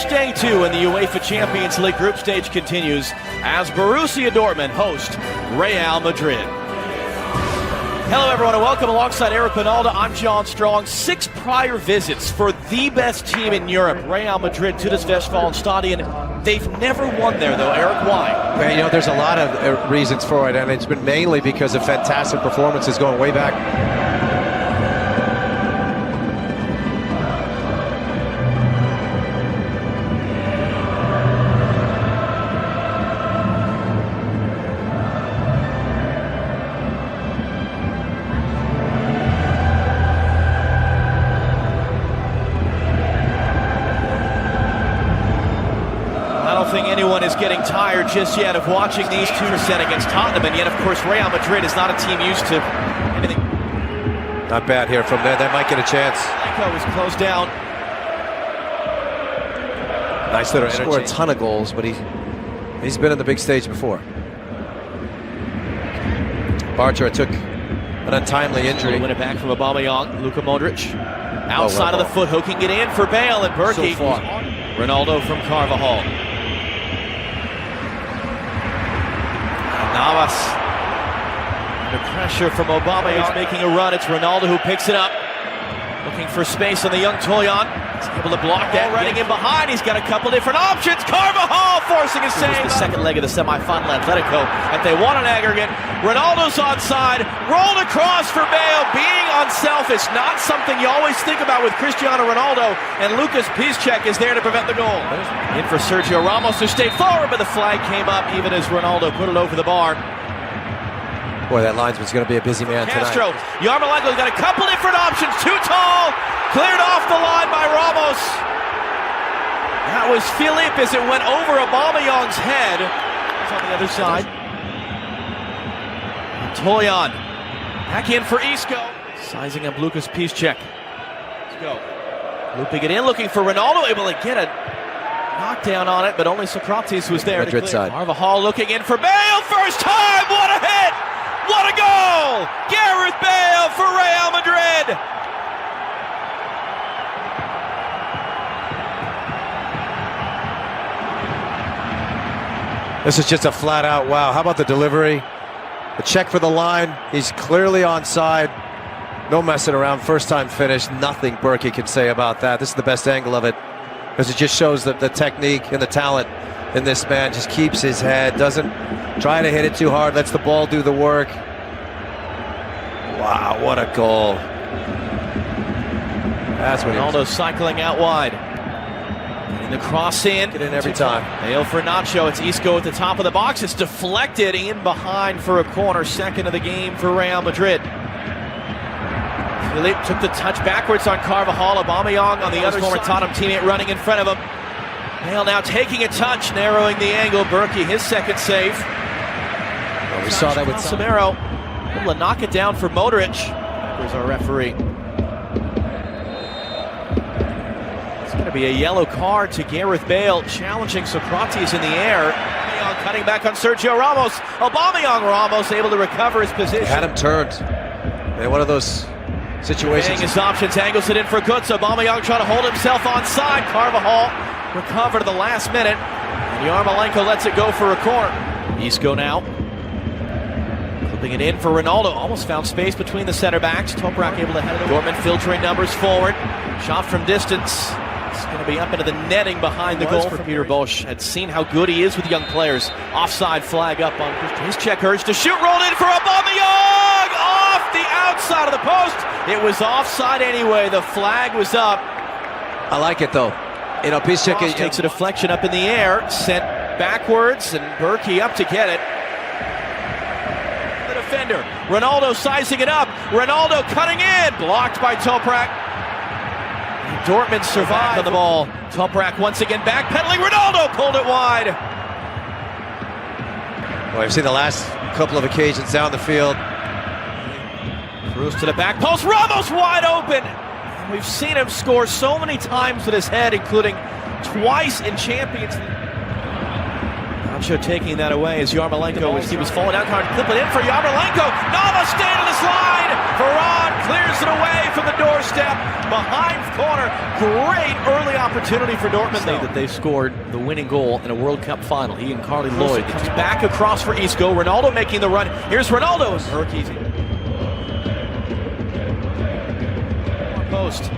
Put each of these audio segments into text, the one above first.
Match day 2 in the UEFA Champions League group stage continues as Borussia Dortmund host Real Madrid. Hello everyone and welcome alongside Eric Ronaldo. I'm John Strong. 6 prior visits for the best team in Europe, Real Madrid, to this Westfalenstadion. They've never won there though. Eric, why? Well, there's a lot of reasons for it, and it's been mainly because of fantastic performances going way back. I don't think anyone is getting tired just yet of watching these 2% against Tottenham, and yet, of course, Real Madrid is not a team used to anything. Not bad here from there. They might get a chance. Nico is closed down. Nice little energy. Scored a ton of goals, but he's been on the big stage before. Bartra took an untimely injury. Win it back from Aubameyang. Luka Modric outside of the foot, hooking it in for Bale, and Berkey. So Ronaldo from Carvajal. Navas. The pressure from Aubameyang making a run. It's Ronaldo who picks it up. Looking for space on the young Toljan. He's able to block that. Running in behind. He's got a couple different options. Carvajal forcing a save. It was the second leg of the semi-final Atletico that they won on aggregate. Ronaldo's onside. Rolled across for Bale. Being unselfish. Not something you always think about with Cristiano Ronaldo. And Lucas Piszczek is there to prevent the goal. In for Sergio Ramos, who stayed forward, but the flag came up even as Ronaldo put it over the bar. Boy, that linesman's going to be a busy man Castro. tonight. Yarmolenko's got a couple different options. Too tall. Cleared off the line by Ramos. That was Philippe as it went over Aubameyang's head. It's on the other side. Toljan. Back in for Isco. Sizing up Lucas Piszczek. Let's go. Looping it in, looking for Ronaldo. Able to get a knockdown on it, but only Cr7Ronaldo was there. Madrid side. Carvajal looking in for Bale. First time. What a hit. What a goal! Gareth Bale for Real Madrid! This is just a flat out wow. How about the delivery? The check for the line. He's clearly onside. No messing around. First time finish. Nothing Berkey can say about that. This is the best angle of it, because it just shows the technique and the talent in this man. Just keeps his head, doesn't try to hit it too hard, lets the ball do the work. Wow, what a goal. That's what Ronaldo cycling out wide. Getting the cross in. Get in every time. Bale for Nacho. It's Isco at the top of the box. It's deflected in behind for a corner. Second of the game for Real Madrid. Philippe took the touch backwards on Carvajal. Aubameyang on the other former Tottenham teammate running in front of him. Bale now taking a touch, narrowing the angle. Berkey, his second save. Well, we saw that with Samero. Able to knock it down for Modric. There's our referee. It's going to be a yellow card to Gareth Bale, challenging Cr7Ronaldo in the air. Aubameyang cutting back on Sergio Ramos. Ramos able to recover his position. They had him turned. They had one of those situations. His options, angles it in for Götze. Aubameyang trying to hold himself onside. Carvajal recovered at the last minute, and Yarmolenko lets it go for a corner. Isco now. Clipping it in for Ronaldo. Almost found space between the center backs. Toprak able to head it. Dortmund filtering numbers forward. Shot from distance. It's going to be up into the netting behind the goal for Peter Bosz. Had seen how good he is with young players. Offside flag up on his check urge to shoot. Rolled in for Aubameyang! Off the outside of the post. It was offside anyway. The flag was up. I like it though. Piszczek takes a deflection up in the air, sent backwards, and Berkey up to get it. The defender, Ronaldo sizing it up. Ronaldo cutting in, blocked by Toprak. Dortmund survived on the ball. Toprak once again backpedaling. Ronaldo pulled it wide. Well, I've seen the last couple of occasions down the field. Cruz to the back post. Ramos wide open. We've seen him score so many times with his head, including twice in Champions League. Nacho taking that away as Yarmolenko, as he was falling down, trying to clip it in for Yarmolenko. Navas staying on this line. Varane clears it away from the doorstep. behind corner. Great early opportunity for Dortmund. That they scored the winning goal in a World Cup final. He and Carly Lloyd. Comes back across for Isco. Ronaldo making the run. Here's Ronaldo. Post.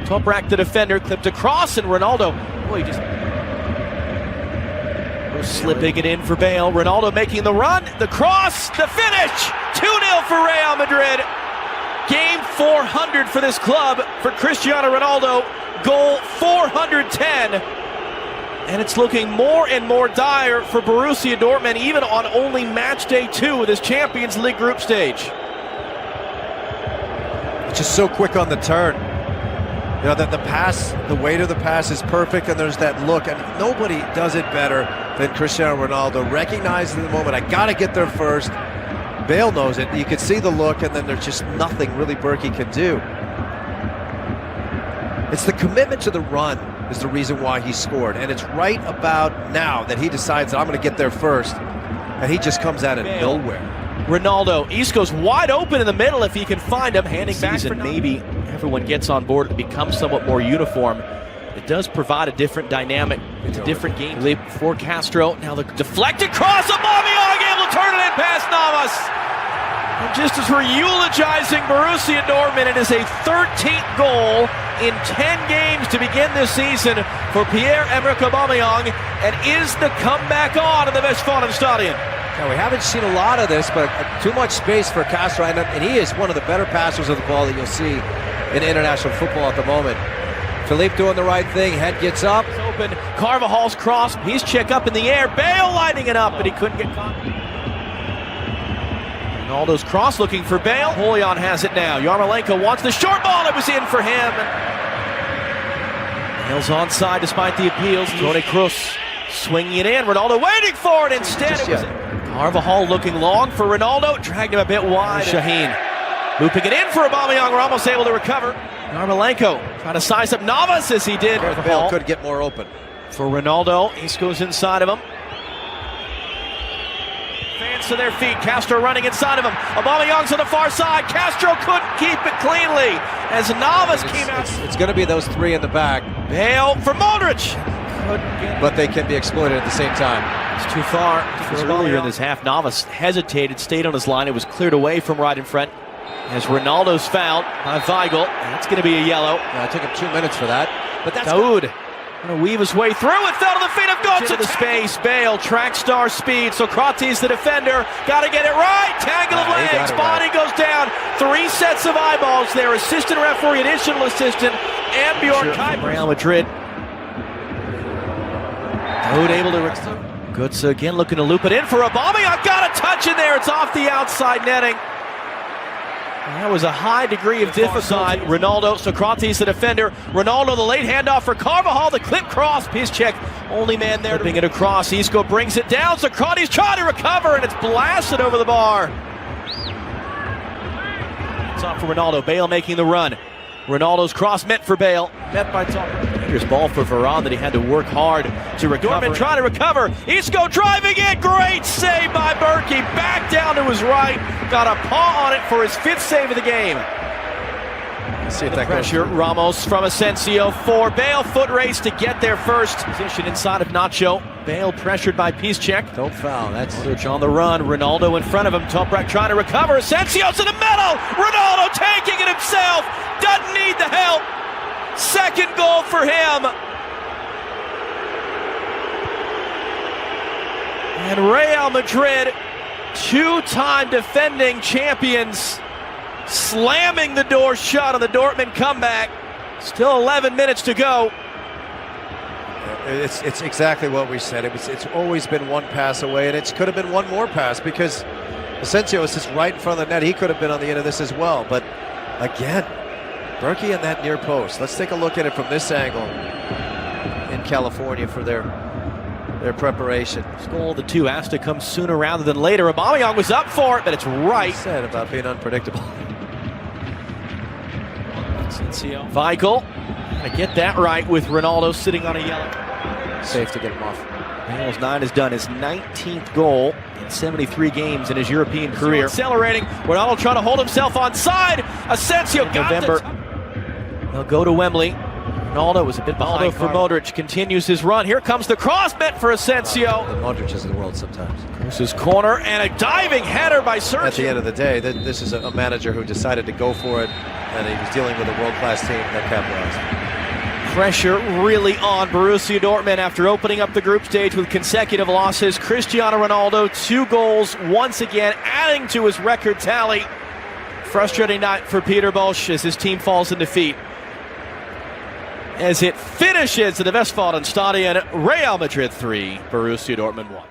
Toprak, the defender, clipped across, and Ronaldo. Boy, just slipping it in for Bale. Ronaldo making the run, the cross, the finish. 2-0 for Real Madrid. Game 400 for this club for Cristiano Ronaldo. Goal 410. And it's looking more and more dire for Borussia Dortmund, even on only match day 2 of this Champions League group stage. It's just so quick on the turn. You know, that the pass, the weight of the pass is perfect, and there's that look, and nobody does it better than Cristiano Ronaldo. Recognizing the moment, I gotta get there first. Bale knows it. You can see the look, and then there's just nothing really Berkey can do. It's the commitment to the run is the reason why he scored, and it's right about now that he decides that I'm going to get there first, and he just comes out of nowhere. Ronaldo, Isco's wide open in the middle if he can find him, handing back for maybe everyone gets on board, it becomes somewhat more uniform. It does provide a different dynamic. It's a different game. Leap for Castro. Now the deflected cross. Aubameyang able to turn it in past Navas. And just as we're eulogizing Borussia Dortmund, it is a 13th goal in 10 games to begin this season for Pierre-Emerick Aubameyang, and is the comeback on in the Westfalenstadion. Now, we haven't seen a lot of this, but too much space for Castro, and he is one of the better passers of the ball that you'll see in international football at the moment. Philippe doing the right thing, head gets up. It's open, Carvajal's cross, he's check up in the air, Bale lighting it up, but he couldn't get caught. Ronaldo's cross looking for Bale, Julian has it now, Yarmolenko wants the short ball, it was in for him. Bale's onside despite the appeals, Toni Kroos swinging it in, Ronaldo waiting for it, instead it was Carvajal looking long for Ronaldo, dragged him a bit wide. Shaheen looping it in for Aubameyang, Ramos able to recover. Yarmolenko trying to size up Navas as he did. Bale could get more open. For Ronaldo, Isco's inside of him. Fans to their feet, Castro running inside of him. Aubameyang's on the far side, Castro couldn't keep it cleanly as Navas came out. It's going to be those three in the back. Bale for Modric. But they can be exploited at the same time. It's too far. Earlier in this half, Navas hesitated, stayed on his line. It was cleared away from right in front. As Ronaldo's fouled by Weigl. That's going to be a yellow. Yeah, it took him 2 minutes for that. But that's Daoud going to weave his way through. It fell to the feet of Götze. Into the space. Bale, track star speed. Socrates, the defender. Got to get it right. Tangle of legs. Body goes down. 3 sets of eyeballs there. Assistant referee, additional assistant, and Bjorn Kuiper. Real Madrid. Daoud able to Götze again looking to loop it in for Aubameyang. Got a touch in there. It's off the outside netting. That was a high degree of difficulty. Ronaldo, Socrates the defender. Ronaldo the late handoff for Carvajal. The clip cross. Piszczek only man there. Flipping it across. Isco brings it down. Socrates trying to recover, and it's blasted over the bar. It's off for Ronaldo. Bale making the run. Ronaldo's cross meant for Bale. Met by Toprak. Here's ball for Varane that he had to work hard to recover. Dortmund trying to recover. Isco driving in. Great save by Berkey. Back down to his right. Got a paw on it for his 5th save of the game. See if that pressure. Ramos from Asensio for Bale. Foot race to get there first. Position inside of Nacho. Bale pressured by Piszczek. Don't foul. That's Modric on the run. Ronaldo in front of him. Toprak trying to recover. Asensio's in the middle. Ronaldo taking it himself. Doesn't need the help. Second goal for him. And Real Madrid, 2-time defending champions, slamming the door shut on the Dortmund comeback. Still 11 minutes to go. It's exactly what we said. It's always been one pass away, and it could have been one more pass because Asensio is just right in front of the net. He could have been on the end of this as well. But again, Berkey in that near post. Let's take a look at it from this angle in California for their preparation. Goal the 2 has to come sooner rather than later. Aubameyang was up for it, but it's right. Said about being unpredictable. Weigl, I get that right with Ronaldo sitting on a yellow. Safe to get him off. Bale's 9 is done, his 19th goal in 73 games in his European career. Accelerating, Ronaldo trying to hold himself onside. Asensio got November. They'll go to Wembley. Ronaldo was a bit behind for Modric. Continues his run. Here comes the cross, meant for Asensio. The Modric is in the world sometimes. Cruz's corner and a diving header by Sergio. At the end of the day, this is a manager who decided to go for it, and he was dealing with a world-class team that capitalized. Pressure really on Borussia Dortmund after opening up the group stage with consecutive losses. Cristiano Ronaldo, 2 goals, once again adding to his record tally. Frustrating night for Peter Bosz as his team falls in defeat. As it finishes at the Westfalenstadion, Real Madrid 3, Borussia Dortmund 1.